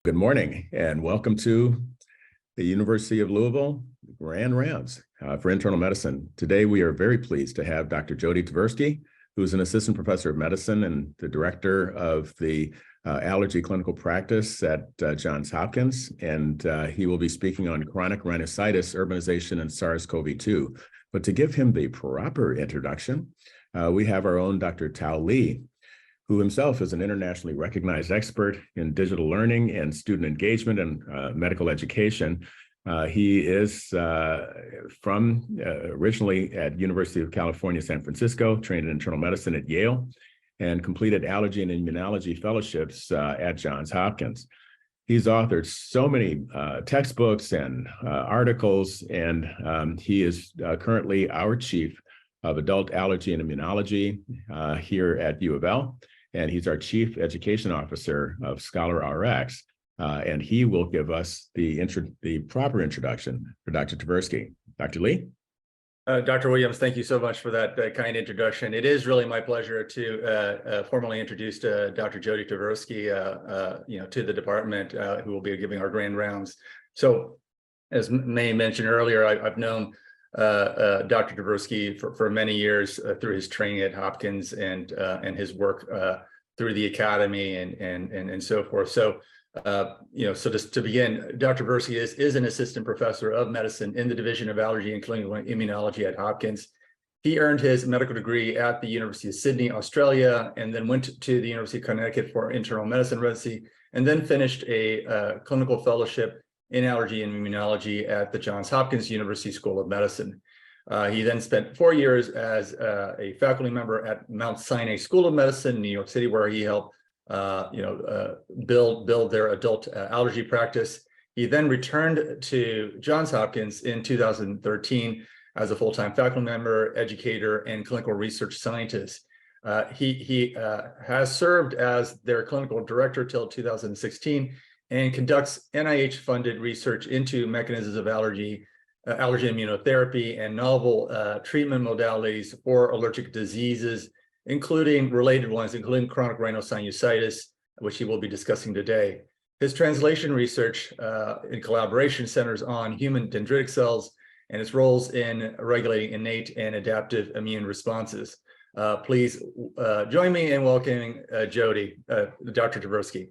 Good morning and welcome to the University of Louisville Grand Rounds for Internal Medicine. Today we are very pleased to have Dr. Jody Tversky, who is an assistant professor of medicine and the director of the allergy clinical practice at Johns Hopkins, and he will be speaking on chronic rhinosinusitis, urbanization, and SARS-CoV-2. But to give him the proper introduction, we have our own Dr. Tao Li, who himself is an internationally recognized expert in digital learning and student engagement and medical education. He is from originally at University of California, San Francisco, trained in internal medicine at Yale, and completed allergy and immunology fellowships at Johns Hopkins. He's authored so many textbooks and articles, and he is currently our chief of adult allergy and immunology here at UofL. And he's our chief education officer of Scholar RX, and he will give us the proper introduction for Dr. Tversky. Dr. Lee? Dr. Williams, thank you so much for that kind introduction. It is really my pleasure to formally introduce Dr. Jody Tversky, to the department, who will be giving our grand rounds. So, as May mentioned earlier, I've known Dr. Tversky for many years through his training at Hopkins and his work through the academy and so forth. So just to begin, Dr. Tversky is an assistant professor of medicine in the Division of Allergy and Clinical Immunology at Hopkins. He earned his medical degree at the University of Sydney, Australia, and then went to the University of Connecticut for internal medicine residency, and then finished a clinical fellowship in allergy and immunology at the Johns Hopkins University School of Medicine. He then spent 4 years as a faculty member at Mount Sinai School of Medicine in New York City, where he helped build their adult allergy practice. He then returned to Johns Hopkins in 2013 as a full-time faculty member, educator, and clinical research scientist. He has served as their clinical director till 2016 and conducts NIH-funded research into mechanisms of allergy immunotherapy, and novel treatment modalities for allergic diseases, including related ones, including chronic rhinosinusitis, which he will be discussing today. His translation research in collaboration centers on human dendritic cells and its roles in regulating innate and adaptive immune responses. Please join me in welcoming Jody, Dr. Tversky.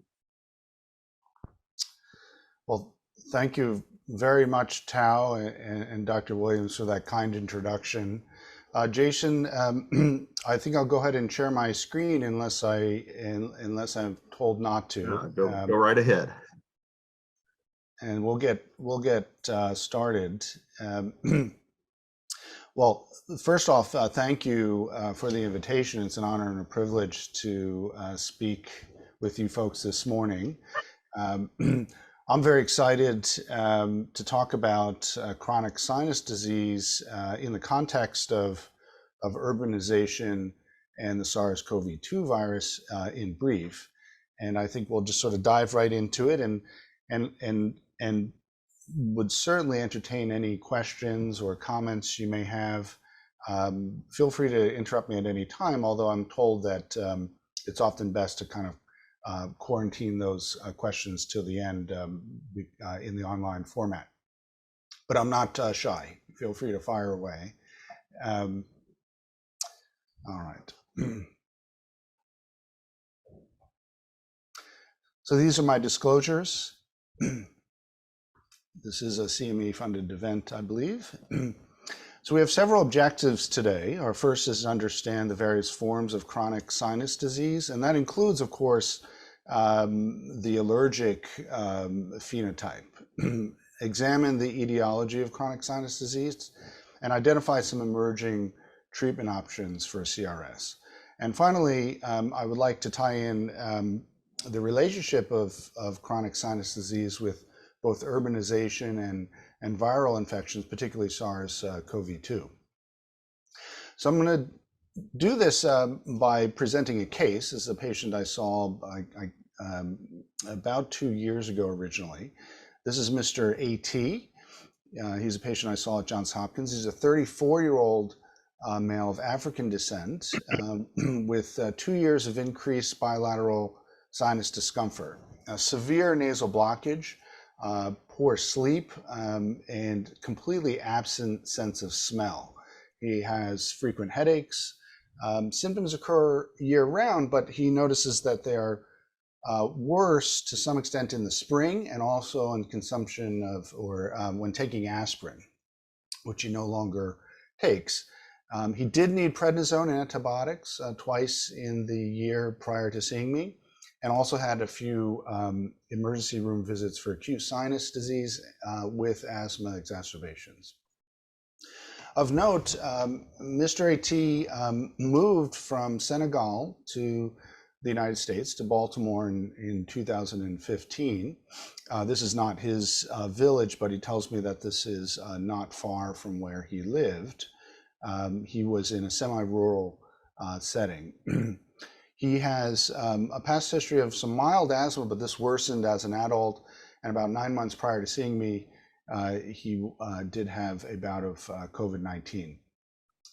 Well, thank you very much, Tao and Dr. Williams, for that kind introduction. Jason, I think I'll go ahead and share my screen unless I'm told not to. Go right ahead. And we'll get started. Well, first off, thank you for the invitation. It's an honor and a privilege to speak with you folks this morning. I'm very excited to talk about chronic sinus disease in the context of urbanization and the SARS-CoV-2 virus in brief. And I think we'll just sort of dive right into it and would certainly entertain any questions or comments you may have. Feel free to interrupt me at any time, although I'm told that it's often best to kind of quarantine those questions till the end in the online format. But I'm not shy. Feel free to fire away. All right. So these are my disclosures. This is a CME-funded event, I believe. So we have several objectives today. Our first is to understand the various forms of chronic sinus disease, and that includes, of course, the allergic phenotype. Examine the etiology of chronic sinus disease, and identify some emerging treatment options for CRS. And finally, I would like to tie in the relationship of chronic sinus disease with both urbanization and viral infections, particularly SARS-CoV-2. So I'm going to do this by presenting a case. This is a patient I saw about 2 years ago originally. This is Mr. A.T. He's a patient I saw at Johns Hopkins. He's a 34-year-old male of African descent with 2 years of increased bilateral sinus discomfort. severe nasal blockage, poor sleep, and completely absent sense of smell. He has frequent headaches. Symptoms occur year-round, but he notices that they are worse to some extent in the spring and also in consumption of or when taking aspirin, which he no longer takes. He did need prednisone and antibiotics twice in the year prior to seeing me, and also had a few emergency room visits for acute sinus disease with asthma exacerbations. Of note, Mr. AT moved from Senegal to the United States, to Baltimore in 2015. This is not his village, but he tells me that this is not far from where he lived. He was in a semi-rural setting. He has a past history of some mild asthma, but this worsened as an adult. And about 9 months prior to seeing me, he did have a bout of COVID-19.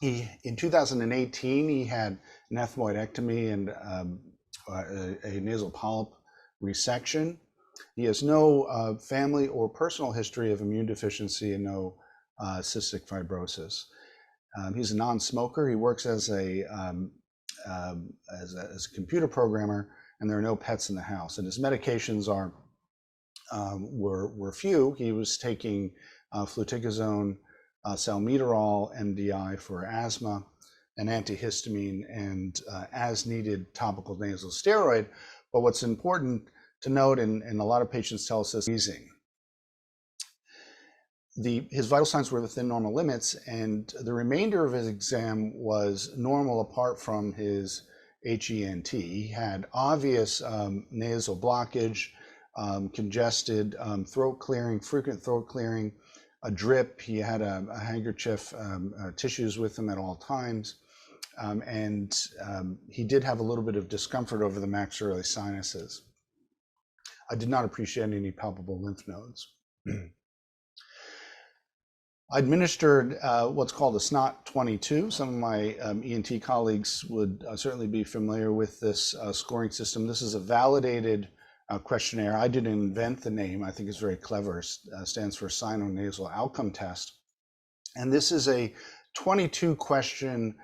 In 2018, he had an ethmoidectomy and a nasal polyp resection. He has no family or personal history of immune deficiency and no cystic fibrosis. He's a non-smoker. He works as a computer programmer, and there are no pets in the house. And his medications were few. He was taking fluticasone, salmeterol, MDI for asthma, an antihistamine, and as needed topical nasal steroid. But what's important to note, and a lot of patients tell us this, wheezing. His vital signs were within normal limits, and the remainder of his exam was normal apart from his HENT. He had obvious nasal blockage, congested throat clearing, frequent throat clearing, a drip. He had a handkerchief, tissues with him at all times. And he did have a little bit of discomfort over the maxillary sinuses. I did not appreciate any palpable lymph nodes. I administered what's called a SNOT-22. Some of my ENT colleagues would certainly be familiar with this scoring system. This is a validated questionnaire. I didn't invent the name. I think it's very clever. Stands for Sinonasal Outcome Test. And this is a 22-question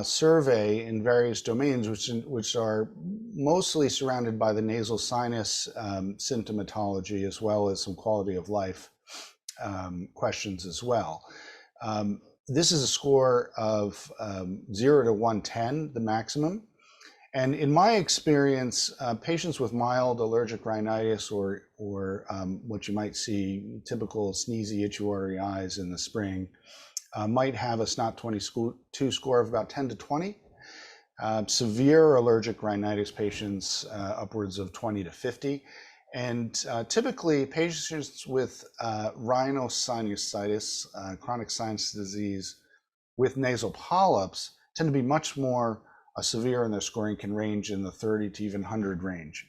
survey in various domains, which are mostly surrounded by the nasal sinus symptomatology, as well as some quality of life questions as well. This is a score of 0 to 110, the maximum. And in my experience, patients with mild allergic rhinitis or what you might see, typical sneezy, itchy, watery eyes in the spring, might have a SNOT-22 score of about 10 to 20. Severe allergic rhinitis patients, upwards of 20 to 50. And typically patients with rhinosinusitis, chronic sinus disease with nasal polyps tend to be much more severe, and their scoring can range in the 30 to even 100 range.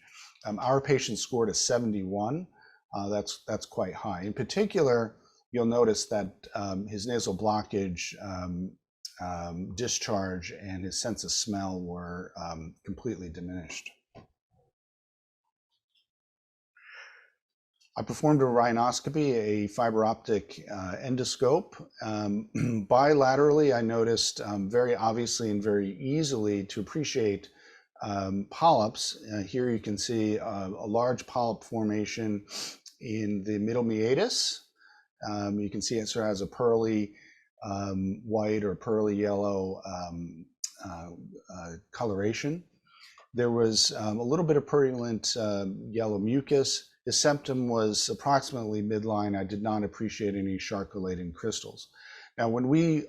Our patient scored a 71. That's quite high. In particular, you'll notice that his nasal blockage, discharge, and his sense of smell were completely diminished. I performed a rhinoscopy, a fiber optic endoscope. Bilaterally, I noticed very obviously and very easily to appreciate polyps. Here you can see a large polyp formation in the middle meatus. You can see it sort of has a pearly white or pearly yellow coloration. There was a little bit of purulent yellow mucus. The septum was approximately midline. I did not appreciate any shark-related crystals. Now, when we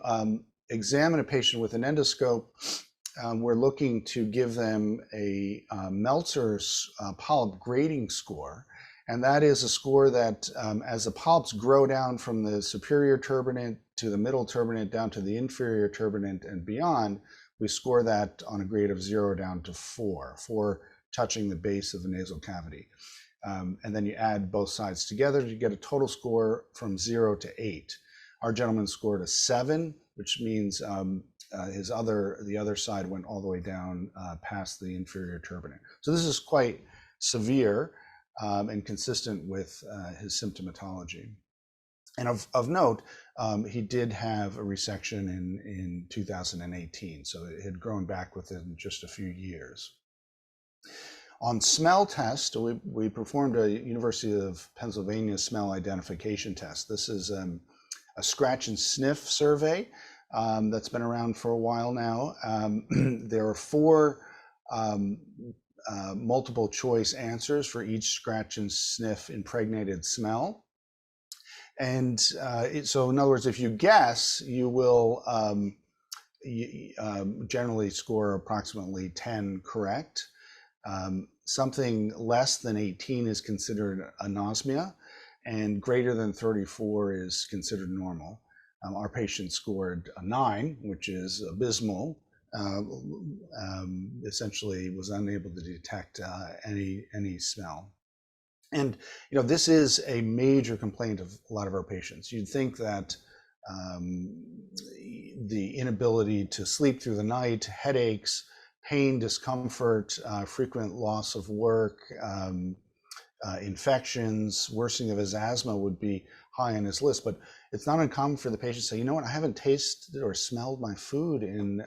examine a patient with an endoscope, we're looking to give them a Meltzer's polyp grading score. And that is a score that as the polyps grow down from the superior turbinate to the middle turbinate down to the inferior turbinate and beyond, we score that on a grade of 0 down to 4, 4 touching the base of the nasal cavity. And then you add both sides together, you get a total score from 0 to 8. Our gentleman scored a 7, which means the other side went all the way down past the inferior turbinate. So this is quite severe. and consistent with his symptomatology. And of note, he did have a resection in 2018, so it had grown back within just a few years. On smell test, we performed a University of Pennsylvania smell identification test. This is a scratch and sniff survey that's been around for a while now. There are 4 multiple choice answers for each scratch and sniff impregnated smell. And so in other words, if you guess, you will generally score approximately 10 correct. Something less than 18 is considered anosmia, and greater than 34 is considered normal. Our patient scored a 9, which is abysmal. Essentially was unable to detect any smell. And this is a major complaint of a lot of our patients. You'd think that the inability to sleep through the night, headaches, pain, discomfort, frequent loss of work, infections, worsening of his asthma would be high on his list. But it's not uncommon for the patient to say, you know what, I haven't tasted or smelled my food in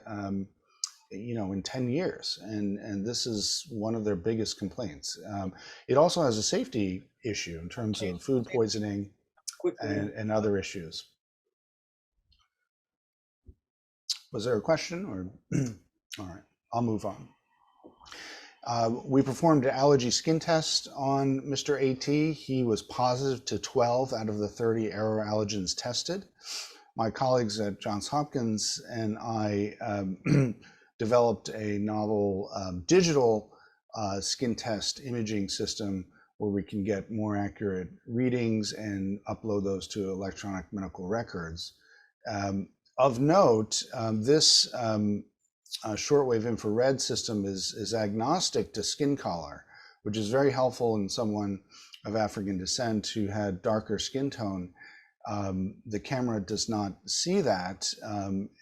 10 years. And this is one of their biggest complaints. It also has a safety issue in terms of food poisoning and other issues. Was there a question or? All right, I'll move on. We performed an allergy skin test on Mr. AT. He was positive to 12 out of the 30 aeroallergens tested. My colleagues at Johns Hopkins and I developed a novel digital skin test imaging system where we can get more accurate readings and upload those to electronic medical records. Of note, this shortwave infrared system is agnostic to skin color, which is very helpful in someone of African descent who had darker skin tone. The camera does not see that,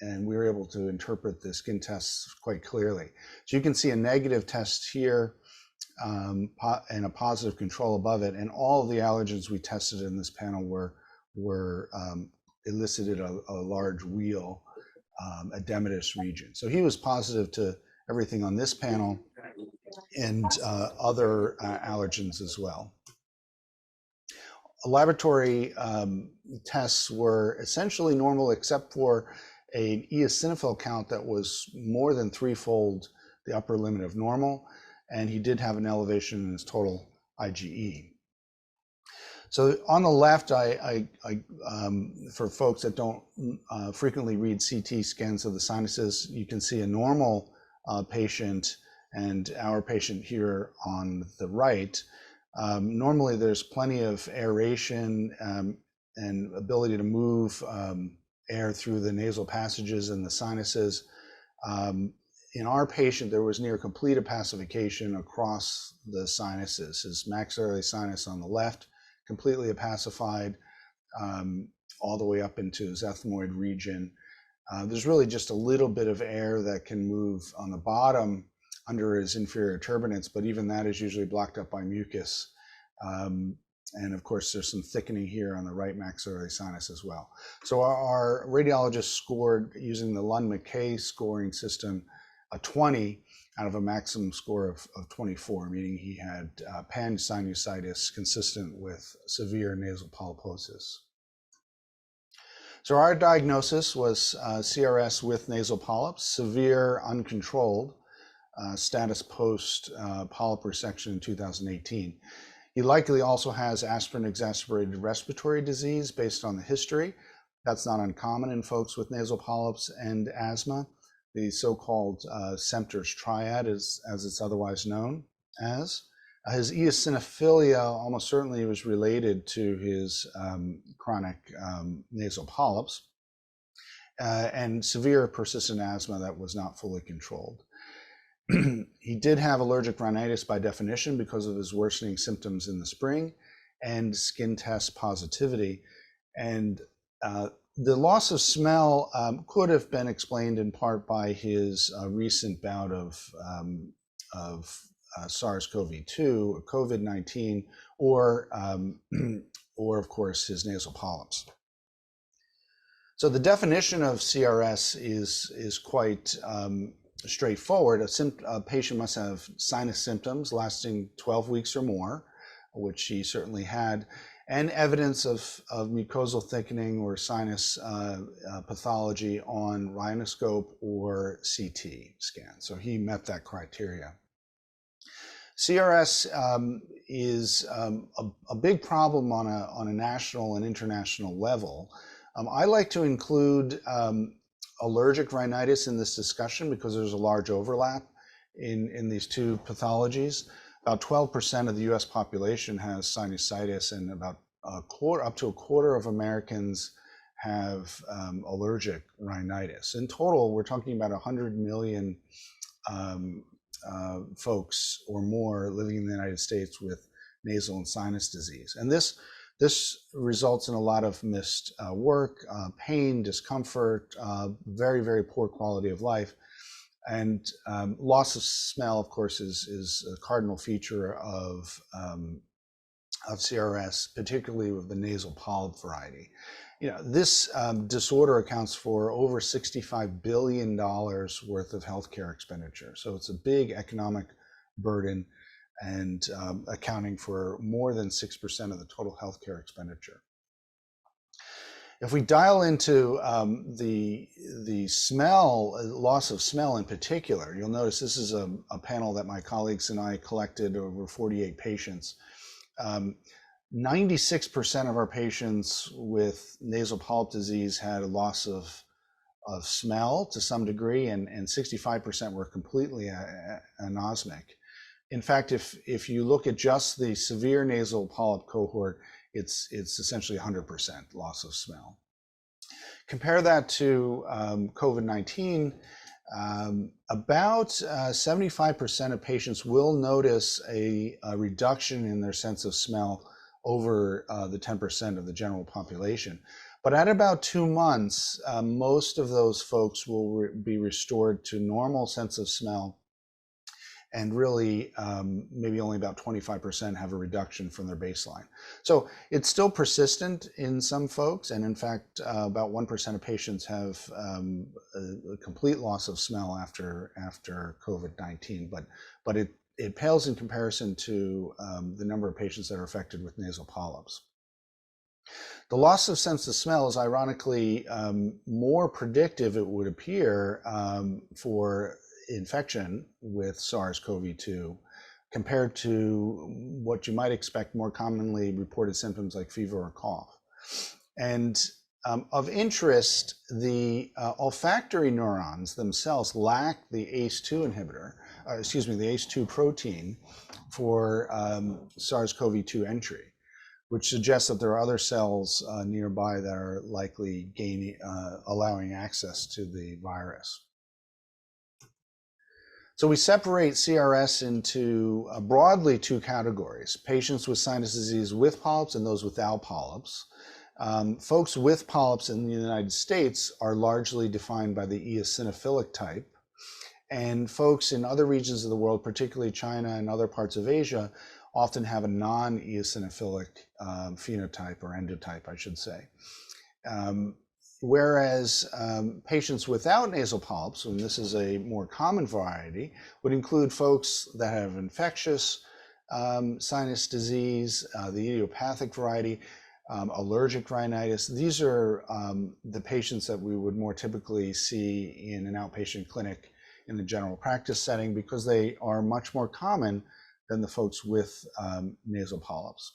and we were able to interpret the skin tests quite clearly. So you can see a negative test here and a positive control above it, and all of the allergens we tested in this panel were elicited a large wheal edematous region. So he was positive to everything on this panel and other allergens as well. Laboratory tests were essentially normal except for an eosinophil count that was more than 3-fold the upper limit of normal, and he did have an elevation in his total IgE. So on the left, for folks that don't frequently read CT scans of the sinuses, you can see a normal patient and our patient here on the right. Normally there's plenty of aeration and ability to move air through the nasal passages and the sinuses. In our patient, there was near complete opacification across the sinuses. His maxillary sinus on the left, completely opacified all the way up into his ethmoid region. There's really just a little bit of air that can move on the bottom under his inferior turbinates, but even that is usually blocked up by mucus. And of course, there's some thickening here on the right maxillary sinus as well. So our radiologist scored using the Lund-McKay scoring system a 20 out of a maximum score of 24, meaning he had pansinusitis consistent with severe nasal polyposis. So our diagnosis was CRS with nasal polyps, severe uncontrolled, status post polyp resection in 2018. He likely also has aspirin-exacerbated respiratory disease based on the history. That's not uncommon in folks with nasal polyps and asthma. The so-called Sempter's triad, as it's otherwise known as. His eosinophilia almost certainly was related to his chronic nasal polyps and severe persistent asthma that was not fully controlled. He did have allergic rhinitis by definition because of his worsening symptoms in the spring and skin test positivity. And the loss of smell could have been explained in part by his recent bout of SARS-CoV-2 or COVID-19, or of course his nasal polyps. So the definition of CRS is quite straightforward. A patient must have sinus symptoms lasting 12 weeks or more, which he certainly had, and evidence of mucosal thickening or sinus pathology on rhinoscope or CT scan. So he met that criteria. CRS is a big problem on a national and international level. I like to include allergic rhinitis in this discussion because there's a large overlap in these two pathologies. About 12% of the US population has sinusitis, and about up to a quarter of Americans have allergic rhinitis. In total, we're talking about 100 million folks or more living in the United States with nasal and sinus disease. And this results in a lot of missed work, pain, discomfort, very, very poor quality of life. And loss of smell, of course, is a cardinal feature of CRS, particularly with the nasal polyp variety. This disorder accounts for over $65 billion worth of healthcare expenditure. So it's a big economic burden, and accounting for more than 6% of the total healthcare expenditure. If we dial into the smell, loss of smell in particular, you'll notice this is a panel that my colleagues and I collected over 48 patients. 96% of our patients with nasal polyp disease had a loss of smell to some degree, and 65% were completely anosmic. In fact, if you look at just the severe nasal polyp cohort, it's essentially 100% loss of smell. Compare that to COVID-19. About 75% of patients will notice a reduction in their sense of smell over the 10% of the general population. But at about 2 months, most of those folks will be restored to normal sense of smell, and really maybe only about 25% have a reduction from their baseline. So it's still persistent in some folks, and in fact, about 1% of patients have a complete loss of smell after COVID-19, but it pales in comparison to the number of patients that are affected with nasal polyps. The loss of sense of smell is ironically more predictive, it would appear, for infection with SARS-CoV-2 compared to what you might expect more commonly reported symptoms like fever or cough. And of interest, the olfactory neurons themselves lack the ACE2 inhibitor, the ACE2 protein for SARS-CoV-2 entry, which suggests that there are other cells nearby that are likely allowing access to the virus. So we separate CRS into broadly 2 categories: patients with sinus disease with polyps and those without polyps. Folks with polyps in the United States are largely defined by the eosinophilic type, and folks in other regions of the world, particularly China and other parts of Asia, often have a non-eosinophilic phenotype, or endotype, I should say. Whereas patients without nasal polyps, and this is a more common variety, would include folks that have infectious sinus disease, the idiopathic variety, allergic rhinitis. These are the patients that we would more typically see in an outpatient clinic in the general practice setting, because they are much more common than the folks with nasal polyps.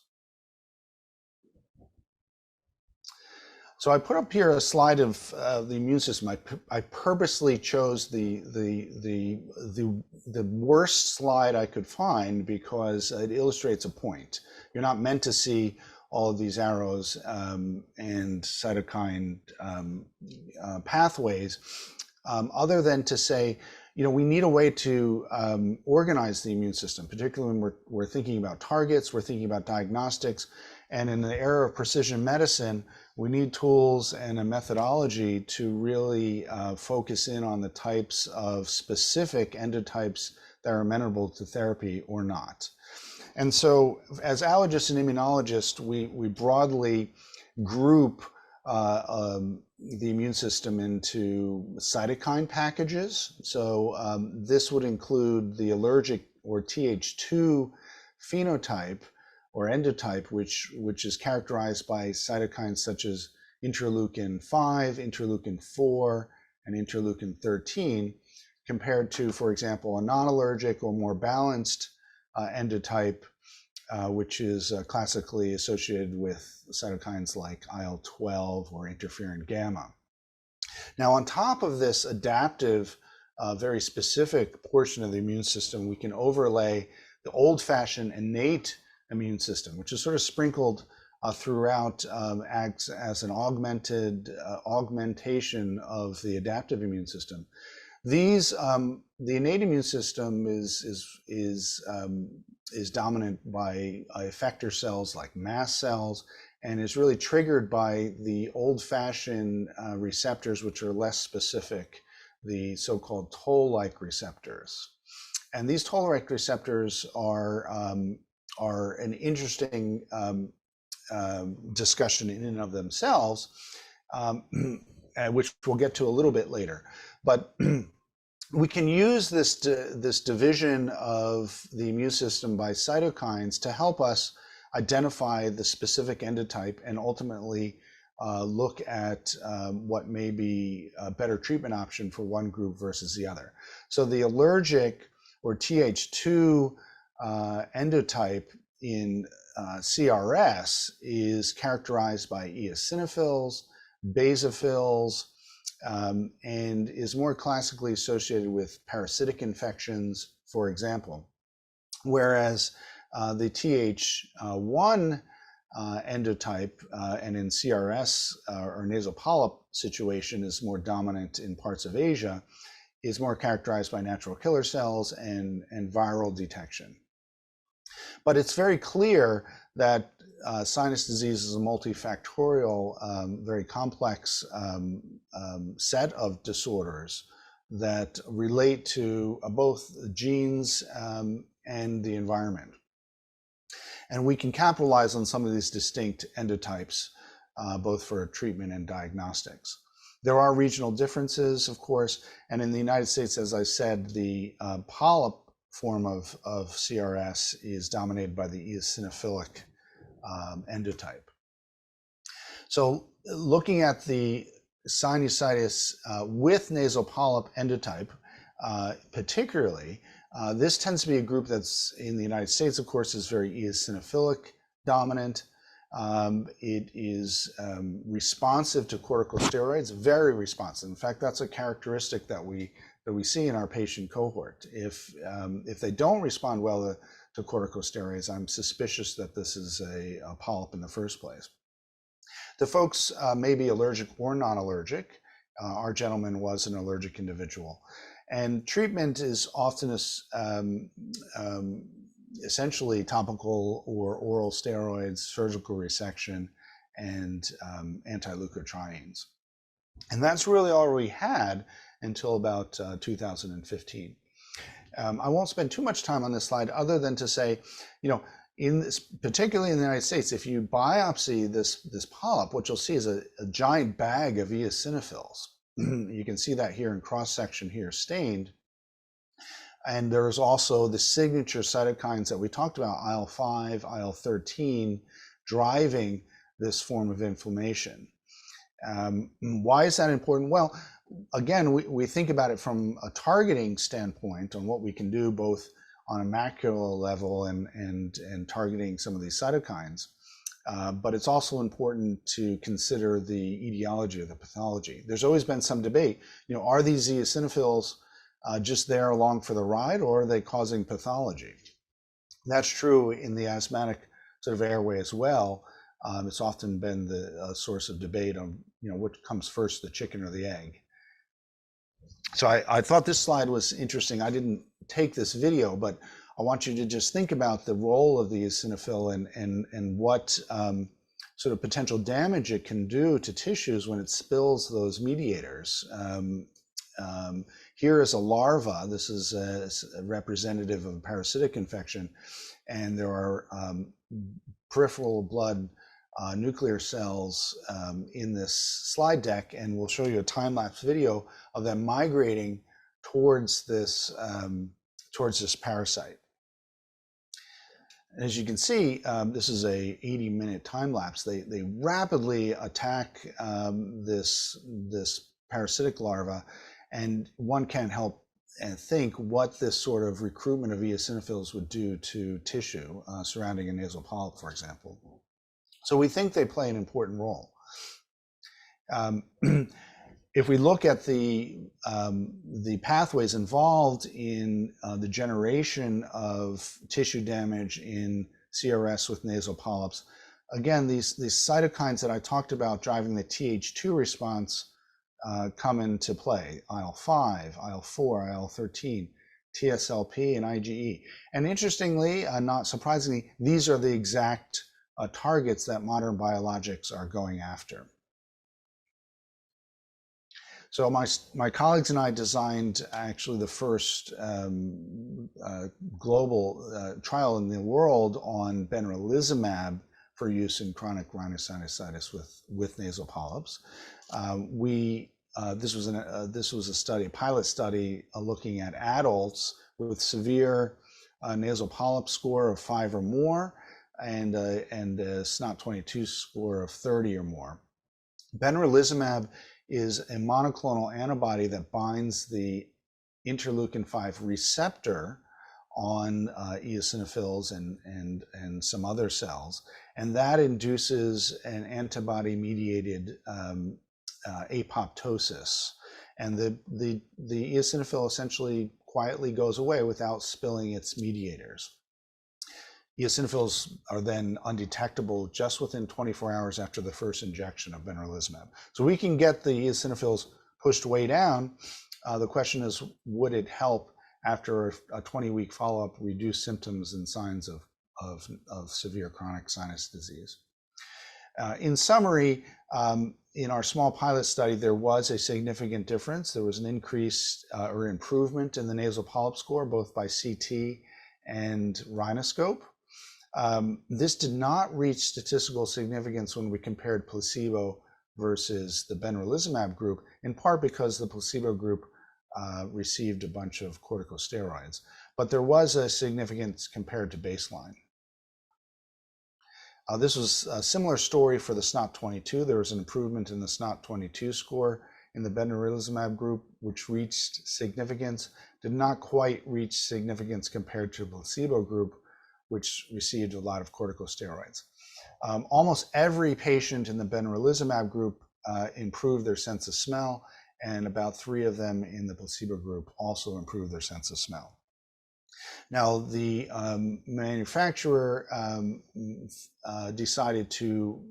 So I put up here a slide of the immune system. I purposely chose the worst slide I could find because it illustrates a point. You're not meant to see all of these arrows and cytokine pathways, other than to say, we need a way to organize the immune system, particularly when we're thinking about targets, we're thinking about diagnostics, and in the era of precision medicine, we need tools and a methodology to really focus in on the types of specific endotypes that are amenable to therapy or not. And so as allergists and immunologists, we broadly group the immune system into cytokine packages. So this would include the allergic or Th2 phenotype or endotype, which is characterized by cytokines such as interleukin 5, interleukin 4, and interleukin 13, compared to, for example, a non-allergic or more balanced endotype, which is classically associated with cytokines like IL-12 or interferon gamma. Now, on top of this adaptive, very specific portion of the immune system, we can overlay the old-fashioned innate immune system, which is sort of sprinkled throughout, acts as an augmentation of the adaptive immune system. These, the innate immune system is dominant by effector cells like mast cells, and is really triggered by the old-fashioned receptors, which are less specific, the so-called toll-like receptors. And these toll-like receptors are an interesting discussion in and of themselves, which we'll get to a little bit later. But we can use this division of the immune system by cytokines to help us identify the specific endotype and ultimately look at what may be a better treatment option for one group versus the other. So the allergic or Th2 endotype in CRS is characterized by eosinophils, basophils, and is more classically associated with parasitic infections, for example. Whereas the Th1 endotype, and in CRS or nasal polyp situation is more dominant in parts of Asia, is more characterized by natural killer cells and viral detection. But it's very clear that sinus disease is a multifactorial, very complex set of disorders that relate to both genes and the environment. And we can capitalize on some of these distinct endotypes, both for treatment and diagnostics. There are regional differences, of course, and in the United States, as I said, the polyp form of CRS is dominated by the eosinophilic endotype. So looking at the sinusitis with nasal polyp endotype, particularly, this tends to be a group that's in the United States, of course, is very eosinophilic dominant. It is responsive to corticosteroids, very responsive. In fact, that's a characteristic that we see in our patient cohort. If they don't respond well to corticosteroids, I'm suspicious that this is a polyp in the first place. The folks may be allergic or non-allergic. Our gentleman was an allergic individual. And treatment is often essentially topical or oral steroids, surgical resection, and anti-leukotrienes. And that's really all we had until about 2015. I won't spend too much time on this slide other than to say, particularly in the United States, if you biopsy this polyp, what you'll see is a giant bag of eosinophils. You can see that here in cross-section here stained. And there's also the signature cytokines that we talked about, IL-5, IL-13, driving this form of inflammation. Why is that important? Well, again, we think about it from a targeting standpoint on what we can do both on a macular level and targeting some of these cytokines. But it's also important to consider the etiology of the pathology. There's always been some debate, are these eosinophils just there along for the ride, or are they causing pathology? That's true in the asthmatic sort of airway as well. It's often been the source of debate on, what comes first, the chicken or the egg. So I thought this slide was interesting. I didn't take this video, but I want you to just think about the role of the eosinophil and what sort of potential damage it can do to tissues when it spills those mediators. Here is a larva. This is a representative of a parasitic infection, and there are peripheral blood nuclear cells in this slide deck, and we'll show you a time-lapse video of them migrating towards this parasite. And as you can see, this is a 80-minute time lapse. They rapidly attack this parasitic larva, and one can't help and think what this sort of recruitment of eosinophils would do to tissue surrounding a nasal polyp, for example. So we think they play an important role. If we look at the pathways involved in the generation of tissue damage in CRS with nasal polyps, again, these cytokines that I talked about driving the Th2 response come into play: IL-5, IL-4, IL-13, TSLP, and IgE. And interestingly, not surprisingly, these are the exact targets that modern biologics are going after. So my colleagues and I designed actually the first global trial in the world on benralizumab for use in chronic rhinosinusitis with nasal polyps. This was a study, a pilot study, looking at adults with severe nasal polyp score of 5 or more, and a SNOT-22 score of 30 or more. Benralizumab is a monoclonal antibody that binds the interleukin-5 receptor on eosinophils and some other cells, and that induces an antibody-mediated apoptosis, and the eosinophil essentially quietly goes away without spilling its mediators. Eosinophils are then undetectable just within 24 hours after the first injection of benralizumab. So we can get the eosinophils pushed way down. The question is, would it help after a 20-week follow-up reduce symptoms and signs of severe chronic sinus disease? In summary, in our small pilot study, there was a significant difference. There was an increase or improvement in the nasal polyp score, both by CT and rhinoscope. This did not reach statistical significance when we compared placebo versus the benralizumab group, in part because the placebo group received a bunch of corticosteroids, but there was a significance compared to baseline. This was a similar story for the SNOT-22. There was an improvement in the SNOT-22 score in the benralizumab group, which reached significance, did not quite reach significance compared to the placebo group, which received a lot of corticosteroids. Almost every patient in the benralizumab group improved their sense of smell, and about 3 of them in the placebo group also improved their sense of smell. Now, the manufacturer decided to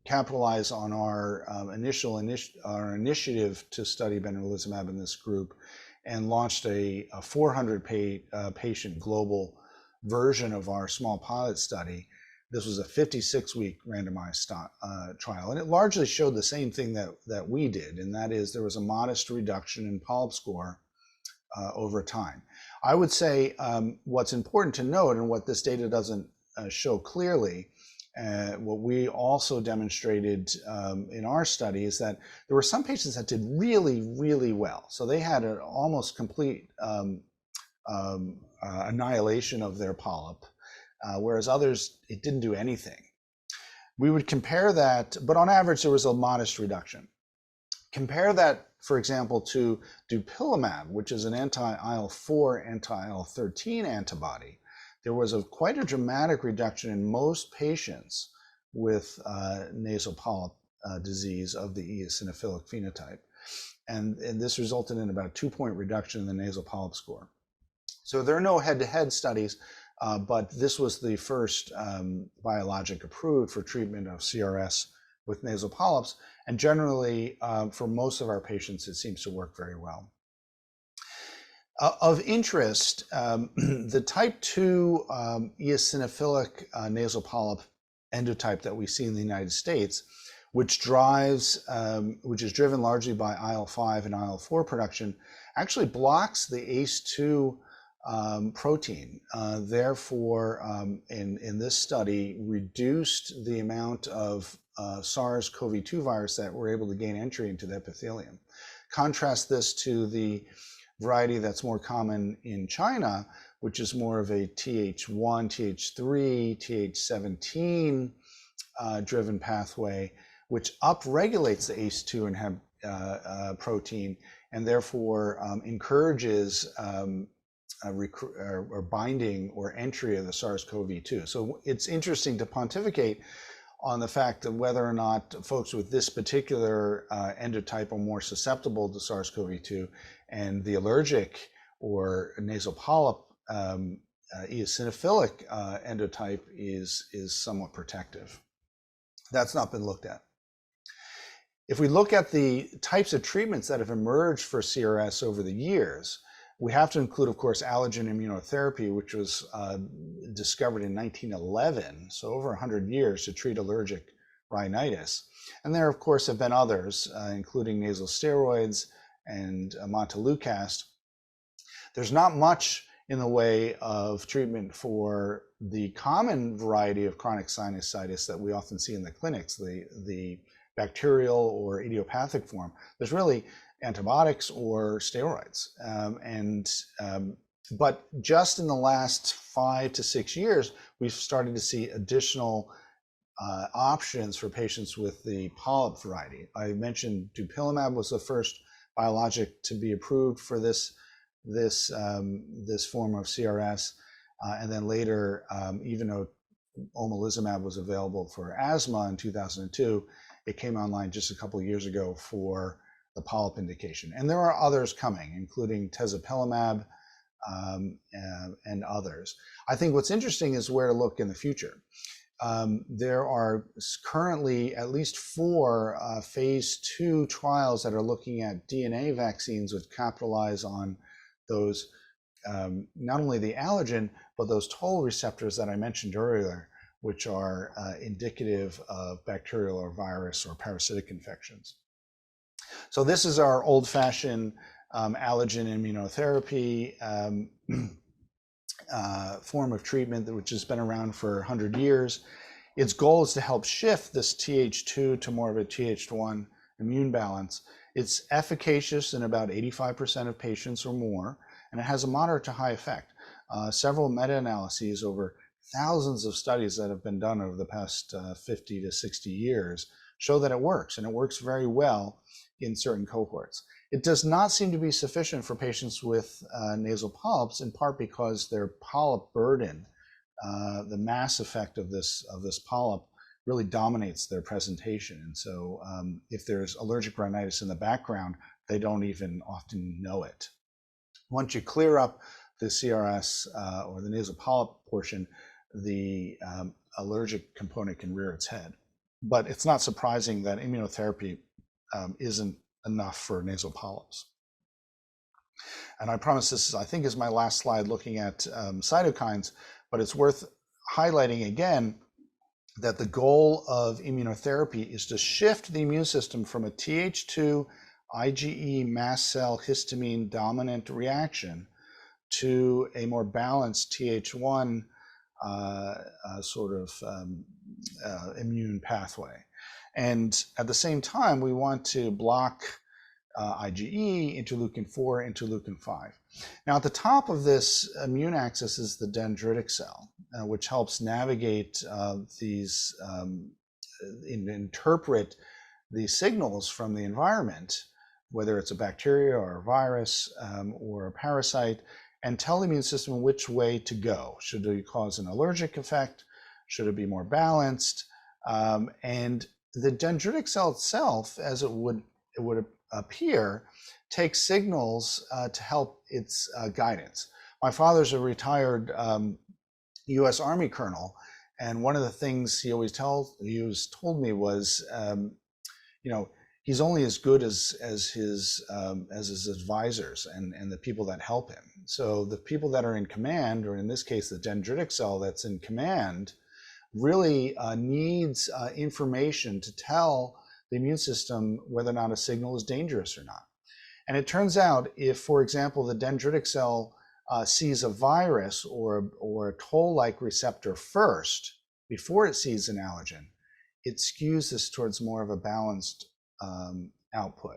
capitalize on our initiative to study benralizumab in this group, and launched a 400 patient global version of our small pilot study. This was a 56-week randomized trial, and it largely showed the same thing that we did, and that is there was a modest reduction in polyp score over time. I would say what's important to note, and what this data doesn't show clearly, what we also demonstrated in our study, is that there were some patients that did really, really well. So they had an almost complete annihilation of their polyp, whereas others, it didn't do anything. We would compare that, but on average, there was a modest reduction. Compare that, for example, to dupilumab, which is an anti-IL-4, anti-IL-13 antibody. There was quite a dramatic reduction in most patients with nasal polyp disease of the eosinophilic phenotype. And this resulted in about a 2-point reduction in the nasal polyp score. So there are no head-to-head studies, but this was the first biologic approved for treatment of CRS with nasal polyps. And generally, for most of our patients, it seems to work very well. Of interest, the type 2 eosinophilic nasal polyp endotype that we see in the United States, which is driven largely by IL-5 and IL-4 production, actually blocks the ACE2 protein. Therefore, in this study, reduced the amount of SARS-CoV-2 virus that were able to gain entry into the epithelium. Contrast this to the variety that's more common in China, which is more of a Th1, Th3, Th17 driven pathway, which upregulates the ACE2 protein and therefore encourages or binding or entry of the SARS-CoV-2. So it's interesting to pontificate on the fact of whether or not folks with this particular endotype are more susceptible to SARS-CoV-2, and the allergic or nasal polyp eosinophilic endotype is somewhat protective. That's not been looked at. If we look at the types of treatments that have emerged for CRS over the years, we have to include, of course, allergen immunotherapy, which was discovered in 1911, so over 100 years, to treat allergic rhinitis. And there, of course, have been others, including nasal steroids and montelukast. There's not much in the way of treatment for the common variety of chronic sinusitis that we often see in the clinics, the bacterial or idiopathic form. There's really antibiotics or steroids. But just in the last 5 to 6 years, we've started to see additional options for patients with the polyp variety. I mentioned dupilumab was the first biologic to be approved for this form of CRS. And then later, even though omalizumab was available for asthma in 2002, it came online just a couple of years ago for the polyp indication. And there are others coming, including tezepelumab and others. I think what's interesting is where to look in the future. There are currently at least 4 phase 2 trials that are looking at DNA vaccines which capitalize on those, not only the allergen, but those toll receptors that I mentioned earlier, which are indicative of bacterial or virus or parasitic infections. So this is our old-fashioned allergen immunotherapy form of treatment, which has been around for 100 years. Its goal is to help shift this Th2 to more of a Th1 immune balance. It's efficacious in about 85% of patients or more, and it has a moderate to high effect. Several meta-analyses over thousands of studies that have been done over the past 50 to 60 years show that it works, and it works very well in certain cohorts. It does not seem to be sufficient for patients with nasal polyps, in part because their polyp burden, the mass effect of this polyp, really dominates their presentation. And so if there's allergic rhinitis in the background, they don't even often know it. Once you clear up the CRS or the nasal polyp portion, the allergic component can rear its head. But it's not surprising that immunotherapy isn't enough for nasal polyps. And I promise this, I think, is my last slide looking at cytokines, but it's worth highlighting again that the goal of immunotherapy is to shift the immune system from a Th2 IgE mast cell histamine dominant reaction to a more balanced Th1 immune pathway. And at the same time, we want to block IgE, interleukin-4, interleukin-5. Now, at the top of this immune axis is the dendritic cell, which helps navigate interpret the signals from the environment, whether it's a bacteria or a virus or a parasite, and tell the immune system which way to go. Should it cause an allergic effect? Should it be more balanced? And the dendritic cell itself, as it would appear, takes signals to help its guidance. My father's a retired U.S. Army colonel, and one of the things he always told me was, he's only as good as his advisors and the people that help him. So the people that are in command, or in this case, the dendritic cell that's in command, really needs information to tell the immune system whether or not a signal is dangerous or not. And it turns out if, for example, the dendritic cell sees a virus or a toll-like receptor first, before it sees an allergen, it skews this towards more of a balanced output.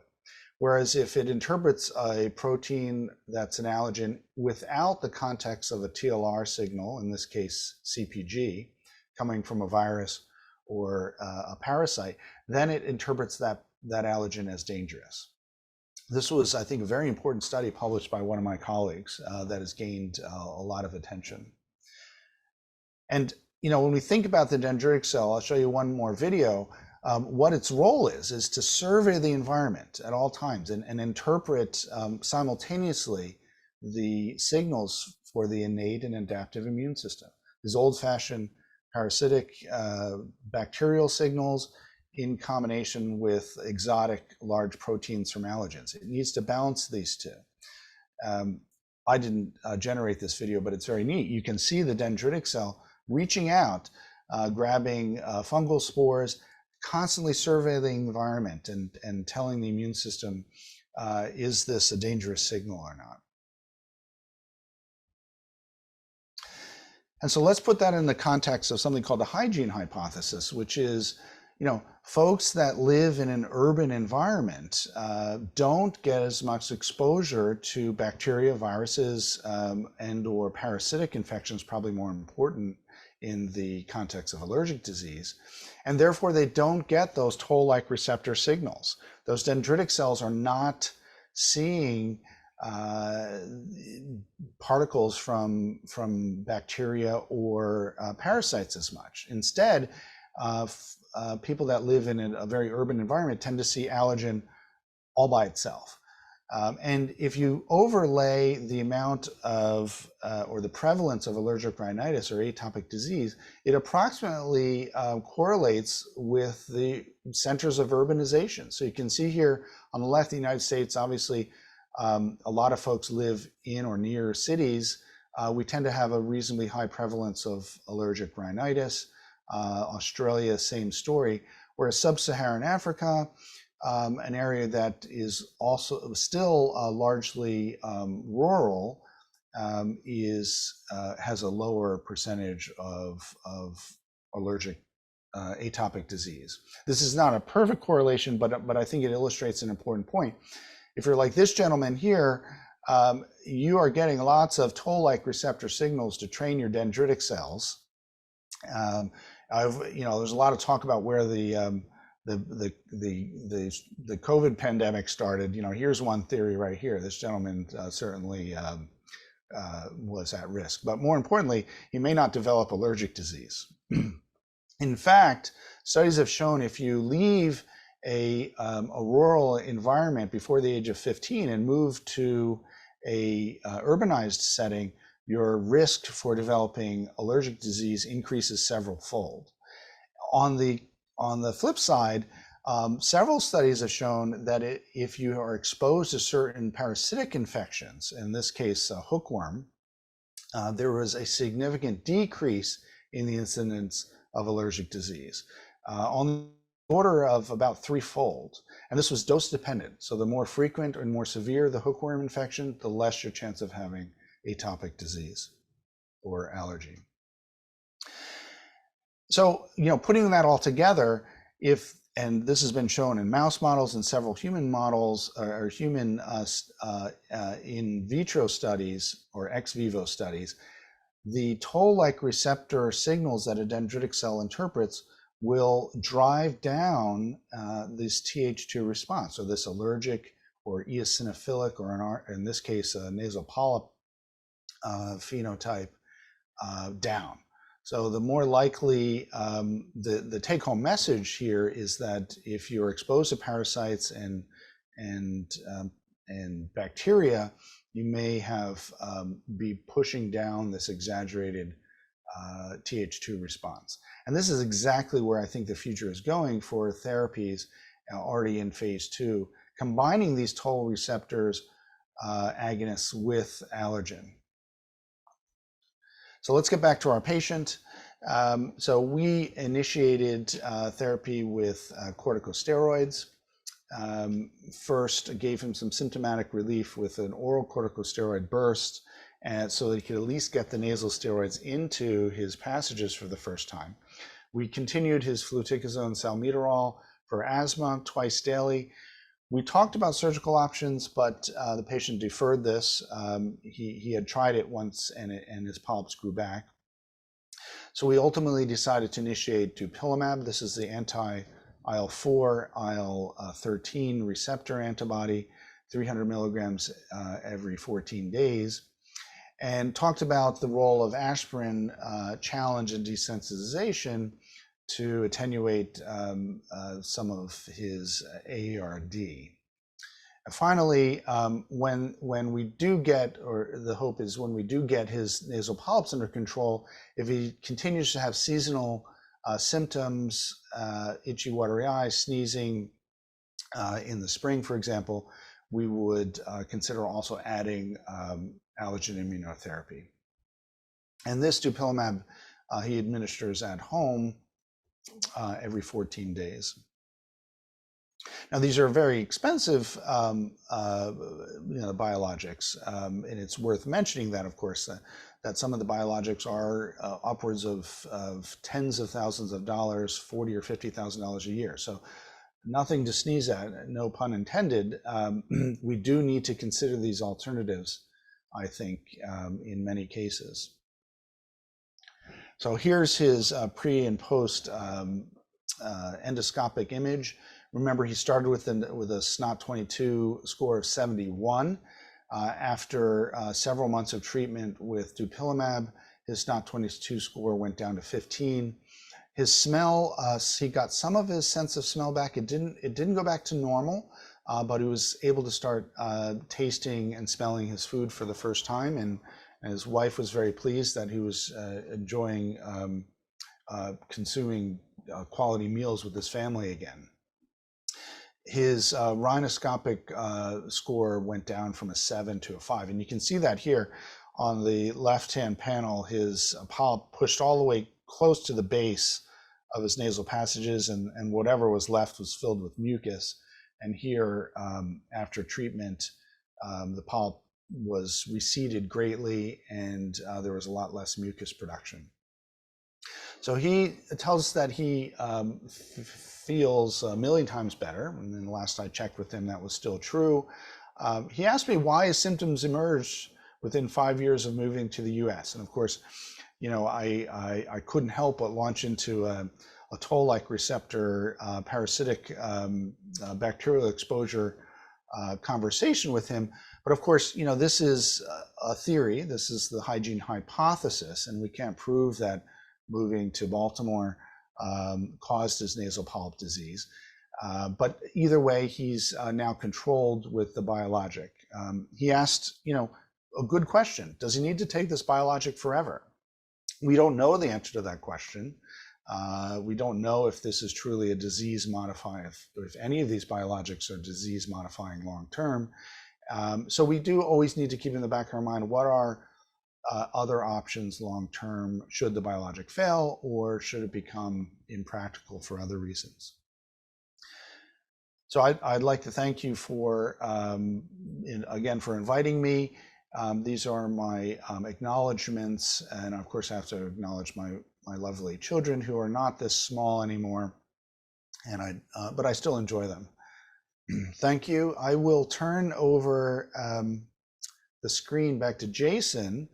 Whereas if it interprets a protein that's an allergen without the context of a TLR signal, in this case CpG, coming from a virus or a parasite, then it interprets that allergen as dangerous. This was, I think, a very important study published by one of my colleagues that has gained a lot of attention. And when we think about the dendritic cell, I'll show you one more video. What its role is to survey the environment at all times and interpret simultaneously the signals for the innate and adaptive immune system. These old-fashioned parasitic bacterial signals in combination with exotic large proteins from allergens. It needs to balance these two. I didn't generate this video, but it's very neat. You can see the dendritic cell reaching out, grabbing fungal spores, constantly surveying the environment and telling the immune system, is this a dangerous signal or not? And so let's put that in the context of something called the hygiene hypothesis, which is, folks that live in an urban environment don't get as much exposure to bacteria, viruses, and or parasitic infections, probably more important in the context of allergic disease. And therefore they don't get those toll-like receptor signals. Those dendritic cells are not seeing particles from bacteria or parasites as much. Instead, people that live in a very urban environment tend to see allergen all by itself. And if you overlay the amount of or the prevalence of allergic rhinitis or atopic disease, it approximately correlates with the centers of urbanization. So you can see here on the left, the United States, obviously, a lot of folks live in or near cities. We tend to have a reasonably high prevalence of allergic rhinitis. Australia, same story. Whereas sub-Saharan Africa, an area that is also still largely rural, has a lower percentage of allergic atopic disease. This is not a perfect correlation, but I think it illustrates an important point. If you're like this gentleman here, you are getting lots of toll-like receptor signals to train your dendritic cells. There's a lot of talk about where the COVID pandemic started. Here's one theory right here. This gentleman certainly was at risk, but more importantly, he may not develop allergic disease. In fact, studies have shown if you leave a rural environment before the age of 15 and move to a urbanized setting, your risk for developing allergic disease increases several fold. On the flip side, several studies have shown that if you are exposed to certain parasitic infections, in this case hookworm, there was a significant decrease in the incidence of allergic disease, on the order of about threefold. And this was dose dependent. So the more frequent and more severe the hookworm infection, the less your chance of having atopic disease or allergy. So, putting that all together, and this has been shown in mouse models and several human models or human in vitro studies or ex vivo studies, the toll-like receptor signals that a dendritic cell interprets will drive down this Th2 response, so this allergic or eosinophilic, or in this case, a nasal polyp phenotype down. So the more likely, the take-home message here is that if you're exposed to parasites and bacteria, you may be pushing down this exaggerated Th2 response. And this is exactly where I think the future is going for therapies already in phase 2, combining these toll receptors agonists with allergen. So let's get back to our patient. So we initiated therapy with corticosteroids. first gave him some symptomatic relief with an oral corticosteroid burst, and so that he could at least get the nasal steroids into his passages for the first time. We continued his fluticasone salmeterol for asthma twice daily. We talked about surgical options, but the patient deferred this. He had tried it once and his polyps grew back. So we ultimately decided to initiate dupilumab. This is the anti-IL-4, IL-13 receptor antibody, 300 milligrams every 14 days, and talked about the role of aspirin challenge and desensitization to attenuate some of his ARD. Finally, when we do get, or the hope is when we do get his nasal polyps under control, if he continues to have seasonal symptoms, itchy, watery eyes, sneezing in the spring, for example, we would consider also adding allergen immunotherapy. And this dupilumab he administers at home every 14 days. Now, these are very expensive biologics, and it's worth mentioning that, of course, that some of the biologics are upwards of tens of thousands of dollars, $40,000 or $50,000 a year. So nothing to sneeze at, no pun intended. We do need to consider these alternatives, I think, in many cases. So here's his pre and post endoscopic image. Remember, he started with a SNOT-22 score of 71. After several months of treatment with dupilumab, his SNOT-22 score went down to 15. His smell, he got some of his sense of smell back. It didn't go back to normal, but he was able to start tasting and smelling his food for the first time, and his wife was very pleased that he was enjoying consuming quality meals with his family again. His rhinoscopic score went down from a 7 to a 5. And you can see that here on the left-hand panel. His polyp pushed all the way close to the base of his nasal passages, and whatever was left was filled with mucus. And here, after treatment, the polyp was receded greatly, and there was a lot less mucus production. So he tells us that he feels a million times better, and then the last I checked with him, that was still true. He asked me why his symptoms emerged within 5 years of moving to the US. And of course, you know, I couldn't help but launch into a toll-like receptor parasitic bacterial exposure conversation with him. But of course, you know, this is a theory. This is the hygiene hypothesis, and we can't prove that moving to Baltimore caused his nasal polyp disease. But either way, he's now controlled with the biologic. He asked, you know, a good question. Does he need to take this biologic forever? We don't know the answer to that question. We don't know if this is truly a disease modifying, if any of these biologics are disease modifying long term. So we do always need to keep in the back of our mind, what are other options long term should the biologic fail, or should it become impractical for other reasons? So I'd like to thank you for, again, for inviting me. These are my acknowledgments, and of course I have to acknowledge my lovely children who are not this small anymore, and but I still enjoy them. Thank you. I will turn over the screen back to Jason,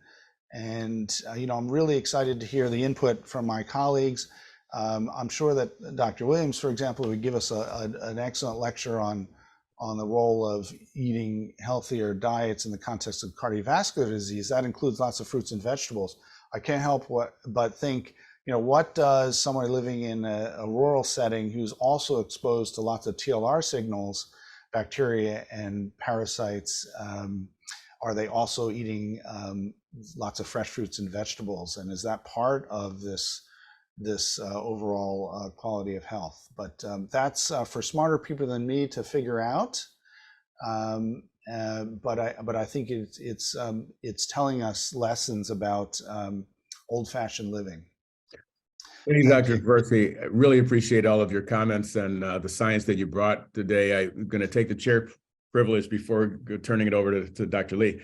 and you know, I'm really excited to hear the input from my colleagues. I'm sure that Dr. Williams, for example, would give us an excellent lecture on the role of eating healthier diets in the context of cardiovascular disease. That includes lots of fruits and vegetables. I can't help but think, you know, what does someone living in a rural setting who's also exposed to lots of TLR signals, bacteria and parasites, are they also eating lots of fresh fruits and vegetables? And is that part of this overall quality of health? But that's for smarter people than me to figure out. But I think it's telling us lessons about old-fashioned living. Hey, Thank Dr. you. Tversky, I really appreciate all of your comments and the science that you brought today. I'm going to take the chair privilege before turning it over to Dr. Lee.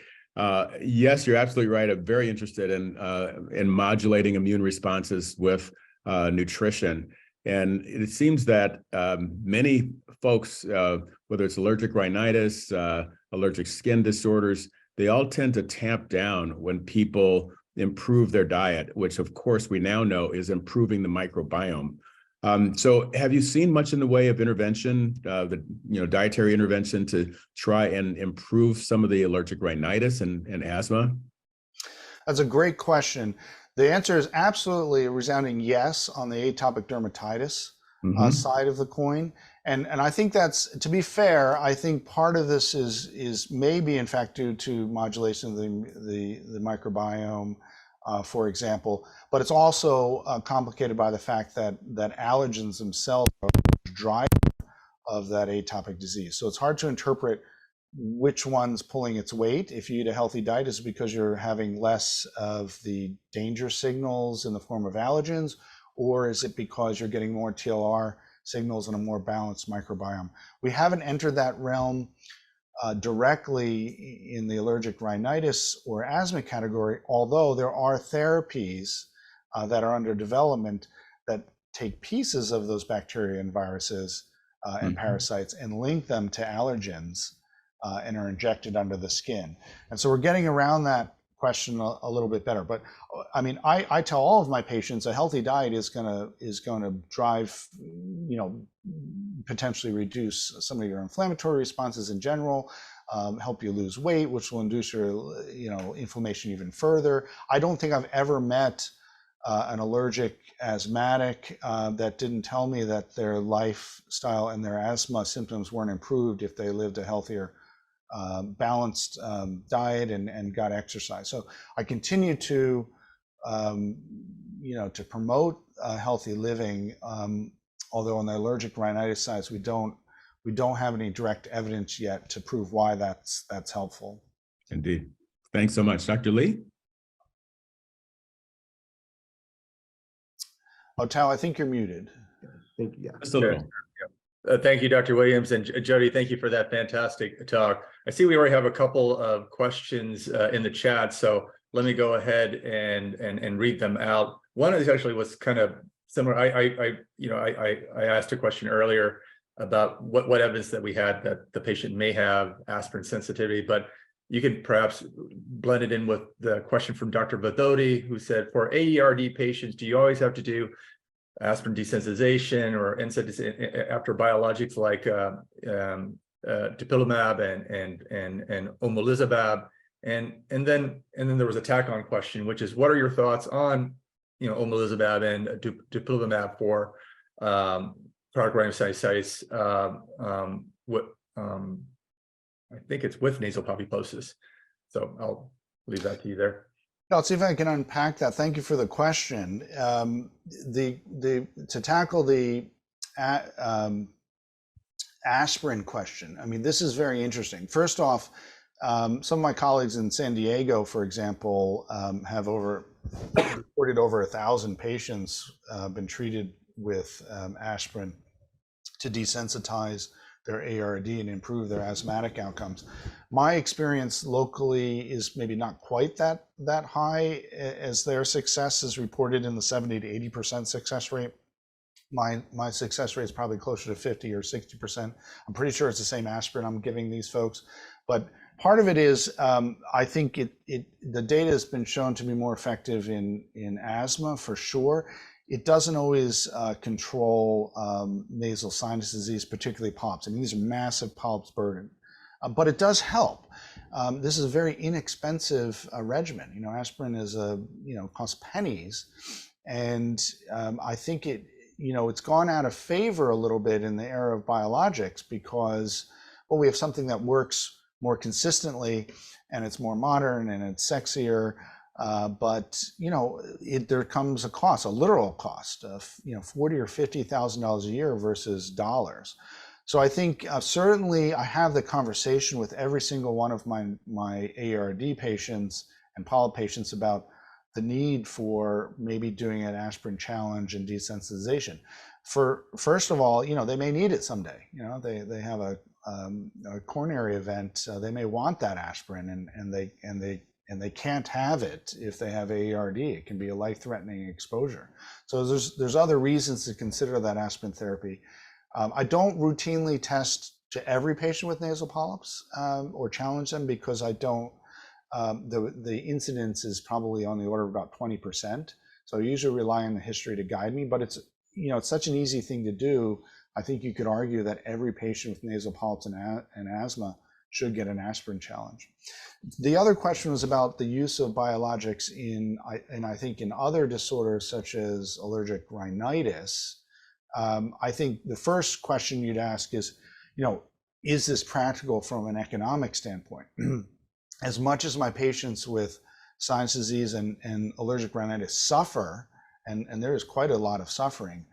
Yes, you're absolutely right. I'm very interested in modulating immune responses with nutrition. And it seems that many folks, whether it's allergic rhinitis, allergic skin disorders, they all tend to tamp down when people improve their diet, which of course we now know is improving the microbiome. So have you seen much in the way of intervention, dietary intervention to try and improve some of the allergic rhinitis and asthma? That's a great question. The answer is absolutely a resounding yes on the atopic dermatitis side of the coin. And I think that's, to be fair, I think part of this is maybe in fact due to modulation of the microbiome, for example, but it's also complicated by the fact that allergens themselves are a driver of that atopic disease. So it's hard to interpret which one's pulling its weight. If you eat a healthy diet, is it because you're having less of the danger signals in the form of allergens, or is it because you're getting more TLR signals and a more balanced microbiome? We haven't entered that realm directly in the allergic rhinitis or asthma category, although there are therapies that are under development that take pieces of those bacteria and viruses and parasites and link them to allergens and are injected under the skin. And so we're getting around that question a little bit better. But I mean, I tell all of my patients a healthy diet is going to drive, potentially reduce some of your inflammatory responses in general, help you lose weight, which will induce your, inflammation even further. I don't think I've ever met an allergic asthmatic that didn't tell me that their lifestyle and their asthma symptoms weren't improved if they lived a healthier, balanced diet and got exercise. So I continue to, to promote healthy living. Although on the allergic rhinitis side, we don't have any direct evidence yet to prove why that's helpful. Indeed. Thanks so much. Dr. Lee? Oh, Tal, I think you're muted. Thank you. Just a little. Thank you, Dr. Williams, and Jody, thank you for that fantastic talk. I see we already have a couple of questions in the chat, so let me go ahead and read them out. One is actually was kind of similar. I asked a question earlier about what evidence that we had that the patient may have aspirin sensitivity, but you could perhaps blend it in with the question from Dr. Vadodi, who said, for AERD patients, do you always have to do aspirin desensitization or NSAID after biologics like dupilumab and omalizumab? And then there was a tack-on question, which is, what are your thoughts on omalizumab and dupilumab for chronic rhinosinusitis? I think it's with nasal polyposis. So I'll leave that to you there. I'll see if I can unpack that. Thank you for the question. To tackle the aspirin question, I mean, this is very interesting. First off, some of my colleagues in San Diego, for example, have reported over 1,000 patients been treated with aspirin to desensitize their ARD and improve their asthmatic outcomes. My experience locally is maybe not quite that high, as their success is reported in the 70 to 80% success rate. My success rate is probably closer to 50 or 60%. I'm pretty sure it's the same aspirin I'm giving these folks, but part of it is I think the data has been shown to be more effective in asthma for sure. It doesn't always control nasal sinus disease, particularly polyps. I mean, these are massive polyps burden, but it does help. This is a very inexpensive regimen. Aspirin is costs pennies, and I think it's gone out of favor a little bit in the era of biologics because, well, we have something that works more consistently, and it's more modern and it's sexier. But there comes a cost, a literal cost of $40,000 or $50,000 a year versus dollars. So I think certainly I have the conversation with every single one of my ARD patients and polyp patients about the need for maybe doing an aspirin challenge and desensitization. First of all, they may need it someday. They have a coronary event. They may want that aspirin, and they can't have it if they have AERD. It can be a life-threatening exposure. So there's other reasons to consider that aspirin therapy. I don't routinely test to every patient with nasal polyps or challenge them, because I don't. The incidence is probably on the order of about 20%. So I usually rely on the history to guide me, but it's such an easy thing to do. I think you could argue that every patient with nasal polyps and asthma should get an aspirin challenge. The other question was about the use of biologics I think in other disorders such as allergic rhinitis. I think the first question you'd ask is this practical from an economic standpoint? As much as my patients with sinus disease and allergic rhinitis suffer, and there is quite a lot of suffering,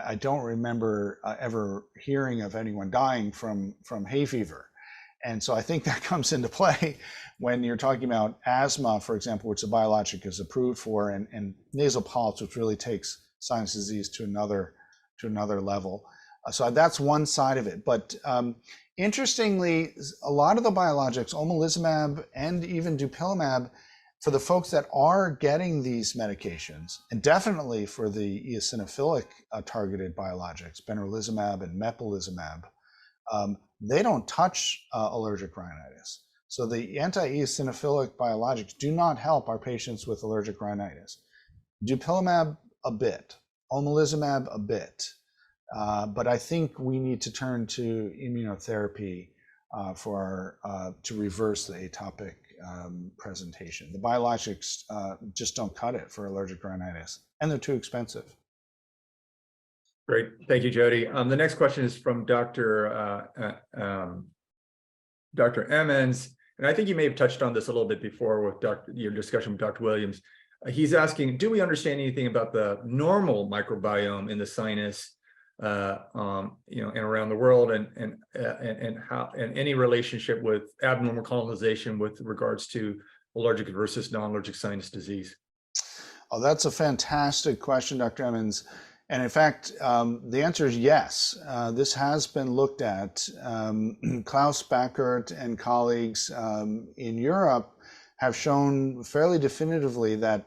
I don't remember ever hearing of anyone dying from hay fever. And so I think that comes into play when you're talking about asthma, for example, which the biologic is approved for, and nasal polyps, which really takes sinus disease to another level. So that's one side of it. But interestingly, a lot of the biologics, omalizumab and even dupilumab, for the folks that are getting these medications, and definitely for the eosinophilic targeted biologics, benralizumab and mepolizumab, they don't touch allergic rhinitis. So the anti-eosinophilic biologics do not help our patients with allergic rhinitis. Dupilumab, a bit. Omalizumab, a bit. But I think we need to turn to immunotherapy to reverse the atopic presentation. The biologics just don't cut it for allergic rhinitis, and they're too expensive. Great, thank you, Jody. The next question is from Dr. Emmons, and I think you may have touched on this a little bit before with your discussion with Dr. Williams. He's asking, do we understand anything about the normal microbiome in the sinus, and around the world, and how, and any relationship with abnormal colonization with regards to allergic versus non-allergic sinus disease? Oh, that's a fantastic question, Dr. Emmons. And in fact, the answer is yes. This has been looked at. Klaus Backert and colleagues in Europe have shown fairly definitively that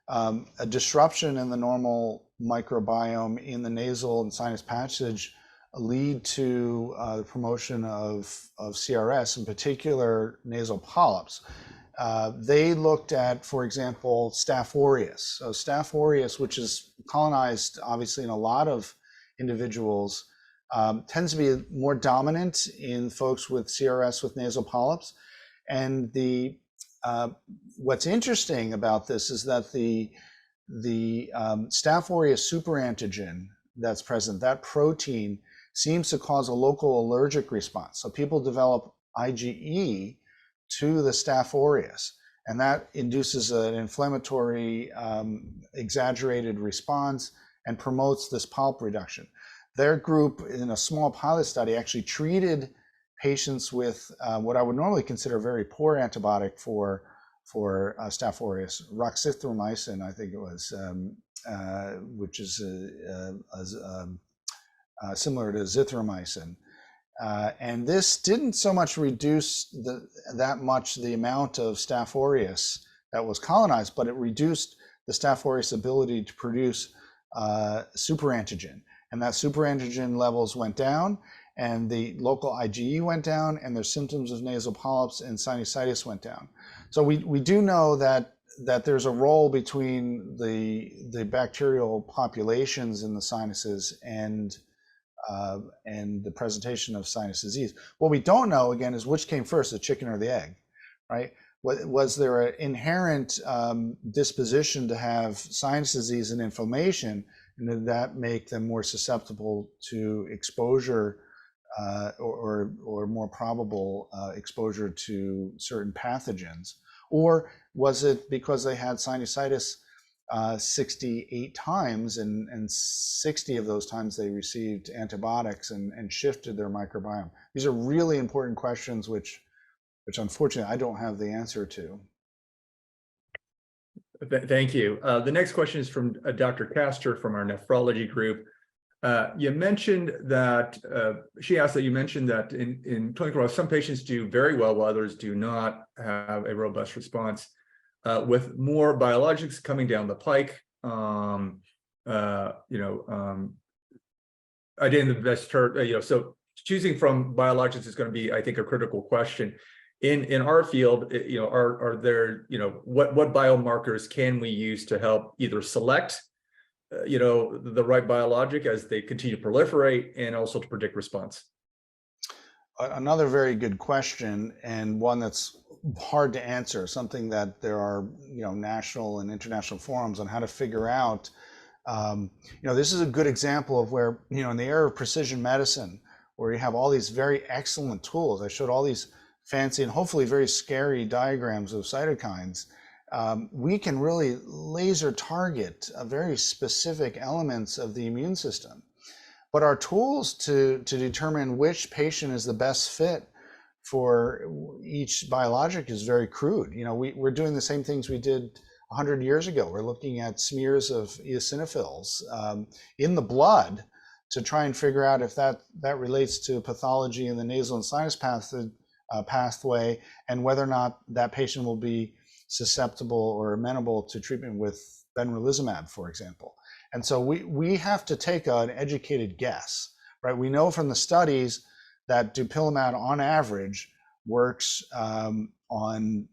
a disruption in the normal microbiome in the nasal and sinus passage lead to the promotion of CRS, in particular nasal polyps. They looked at, for example, Staph aureus. So Staph aureus, which is colonized obviously in a lot of individuals, tends to be more dominant in folks with CRS with nasal polyps. And what's interesting about this is that the Staph aureus superantigen that's present, that protein seems to cause a local allergic response. So people develop IgE to the Staph aureus, and that induces an inflammatory, exaggerated response and promotes this polyp reduction. Their group, in a small pilot study, actually treated patients with what I would normally consider a very poor antibiotic for Staph aureus, roxithromycin, I think it was, which is similar to zithromycin. And this didn't so much reduce that much the amount of Staph aureus that was colonized, but it reduced the Staph aureus ability to produce superantigen. And that superantigen levels went down, and the local IgE went down, and their symptoms of nasal polyps and sinusitis went down. So we do know that there's a role between the bacterial populations in the sinuses and the presentation of sinus disease. What we don't know, again, is which came first, the chicken or the egg, right? Was there an inherent disposition to have sinus disease and inflammation, and did that make them more susceptible to exposure or more probable exposure to certain pathogens? Or was it because they had sinusitis 68 times, and 60 of those times they received antibiotics and shifted their microbiome? These are really important questions which unfortunately I don't have the answer to. Thank you. The next question is from Dr. Castor from our nephrology group. You mentioned that, she asked that you mentioned that in clinical trials, some patients do very well while others do not have a robust response. With more biologics coming down the pike, identifying the best, so choosing from biologics is going to be, I think, a critical question. In our field, are there, what biomarkers can we use to help either select, the right biologic as they continue to proliferate, and also to predict response? Another very good question, and one that's hard to answer, something that there are, national and international forums on how to figure out. This is a good example of where, in the era of precision medicine, where you have all these very excellent tools. I showed all these fancy and hopefully very scary diagrams of cytokines. We can really laser target very specific elements of the immune system. But our tools to determine which patient is the best fit for each biologic is very crude. We're doing the same things we did 100 years ago. We're looking at smears of eosinophils in the blood to try and figure out if that relates to pathology in the nasal and sinus pathway, and whether or not that patient will be susceptible or amenable to treatment with benralizumab, for example. And so we have to take an educated guess, right? We know from the studies that dupilumab on average works on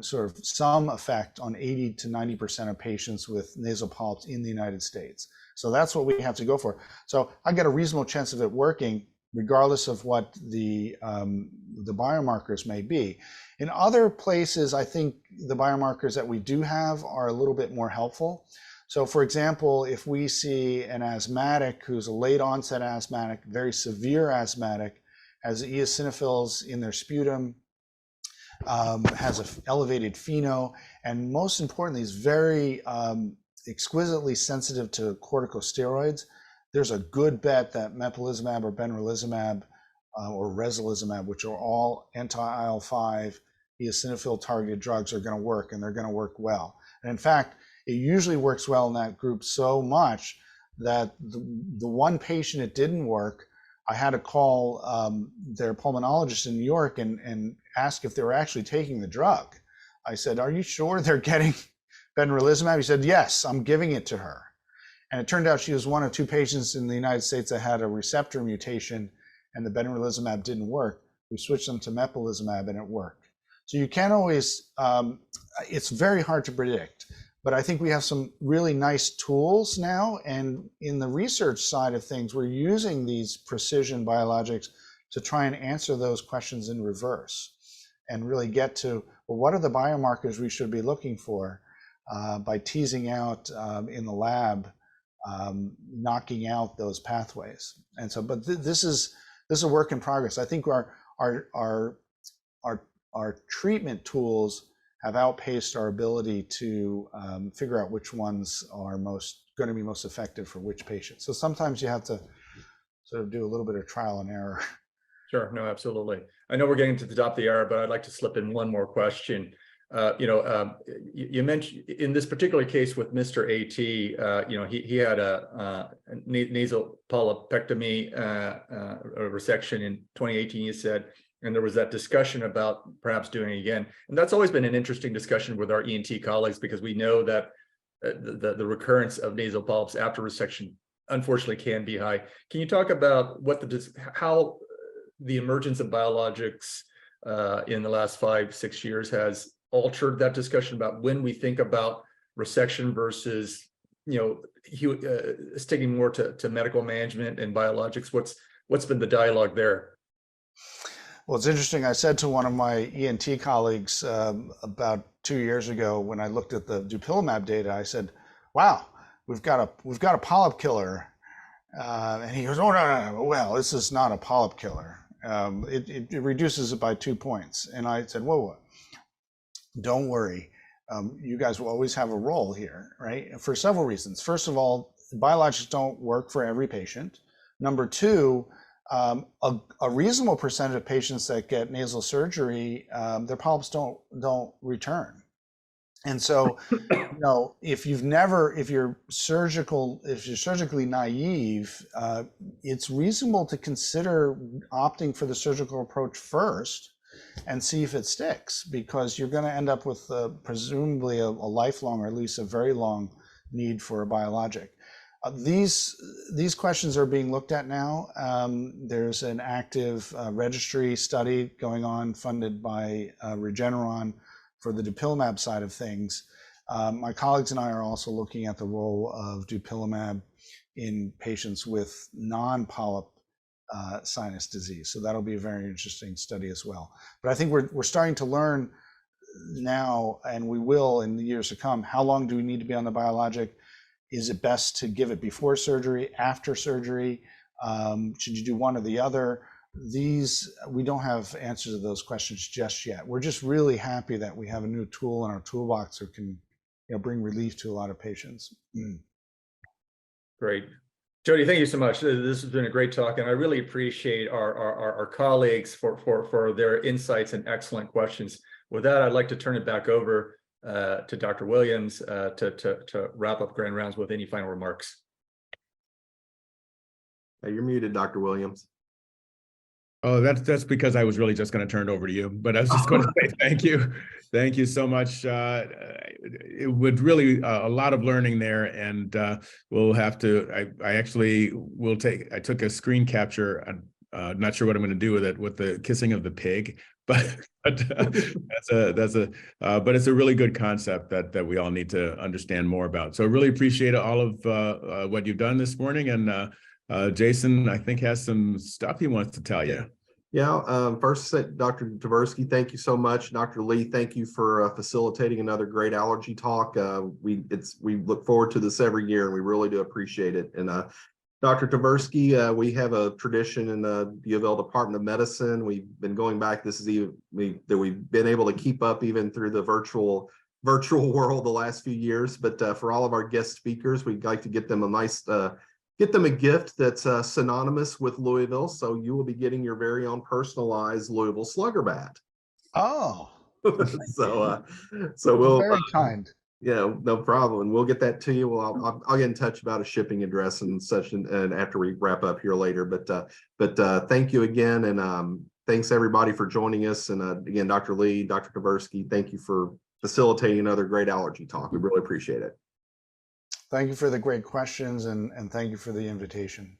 sort of some effect on 80 to 90% of patients with nasal polyps in the United States. So that's what we have to go for. So I get a reasonable chance of it working regardless of what the biomarkers may be. In other places, I think the biomarkers that we do have are a little bit more helpful. So for example, if we see an asthmatic who's a late onset asthmatic, very severe asthmatic, has eosinophils in their sputum, has an elevated FeNO, and most importantly is very exquisitely sensitive to corticosteroids, there's a good bet that mepolizumab or benralizumab or rezolizumab, which are all anti-IL-5 eosinophil targeted drugs, are going to work, and they're going to work well. And in fact, it usually works well in that group so much that the one patient it didn't work, I had to call their pulmonologist in New York and ask if they were actually taking the drug. I said, "Are you sure they're getting benralizumab?" He said, "Yes, I'm giving it to her." And it turned out she was one of two patients in the United States that had a receptor mutation, and the benralizumab didn't work. We switched them to mepolizumab, and it worked. So you can't always, it's very hard to predict, but I think we have some really nice tools now. And in the research side of things, we're using these precision biologics to try and answer those questions in reverse and really get to, well, what are the biomarkers we should be looking for by teasing out in the lab, knocking out those pathways. And so, but this is a work in progress. I think our treatment tools have outpaced our ability to figure out which ones are going to be most effective for which patient. So sometimes you have to sort of do a little bit of trial and error. Sure, no, absolutely. I know we're getting to the top of the hour, but I'd like to slip in one more question. You mentioned in this particular case with Mr. AT, he had a nasal polypectomy resection in 2018, you said, and there was that discussion about perhaps doing it again. And that's always been an interesting discussion with our ENT colleagues, because we know that the recurrence of nasal polyps after resection unfortunately can be high. Can you talk about how the emergence of biologics in the last 5-6 years has altered that discussion about when we think about resection versus, sticking more to medical management and biologics? What's been the dialogue there? Well, it's interesting. I said to one of my ENT colleagues about 2 years ago when I looked at the dupilumab data, I said, "Wow, we've got a polyp killer," and he goes, "Oh no, well, this is not a polyp killer. It reduces it by 2 points." And I said, "Whoa. Don't worry, you guys will always have a role here, right? For several reasons. First of all, biologics don't work for every patient. Number two, a reasonable percentage of patients that get nasal surgery, their polyps don't return. And so, if you're surgically naive, it's reasonable to consider opting for the surgical approach first and see if it sticks, because you're going to end up with presumably a lifelong, or at least a very long, need for a biologic. These questions are being looked at now. There's an active registry study going on, funded by Regeneron, for the dupilumab side of things. My colleagues and I are also looking at the role of dupilumab in patients with non-polyp sinus disease. So that'll be a very interesting study as well. But I think we're starting to learn now, and we will in the years to come, how long do we need to be on the biologic? Is it best to give it before surgery, after surgery? Should you do one or the other? We don't have answers to those questions just yet. We're just really happy that we have a new tool in our toolbox that can bring relief to a lot of patients. Great. Jody, thank you so much. This has been a great talk, and I really appreciate our colleagues for their insights and excellent questions. With that, I'd like to turn it back over to Dr. Williams to wrap up Grand Rounds with any final remarks. Hey, you're muted, Dr. Williams. Oh, that's because I was really just going to turn it over to you, but I was just going to say thank you so much. It would really a lot of learning there, and we'll have to. I took a screen capture. Not sure what I'm going to do with it, with the kissing of the pig, but it's a really good concept that we all need to understand more about. So I really appreciate all of what you've done this morning, and Jason, I think, has some stuff he wants to tell you. Yeah. First, Dr. Tversky, thank you so much. Dr. Lee, thank you for facilitating another great allergy talk. We look forward to this every year, and we really do appreciate it. And Dr. Tversky, we have a tradition in the UofL Department of Medicine. We've been going back. This is that we've been able to keep up even through the virtual world the last few years. But for all of our guest speakers, we'd like to get them a gift that's synonymous with Louisville. So you will be getting your very own personalized Louisville Slugger bat. Oh, so we'll very kind. Yeah, no problem. And we'll get that to you. Well, I'll get in touch about a shipping address and such, and after we wrap up here later. But thank you again, and thanks everybody for joining us. And again, Dr. Lee, Dr. Tversky, thank you for facilitating another great allergy talk. We really appreciate it. Thank you for the great questions, and thank you for the invitation.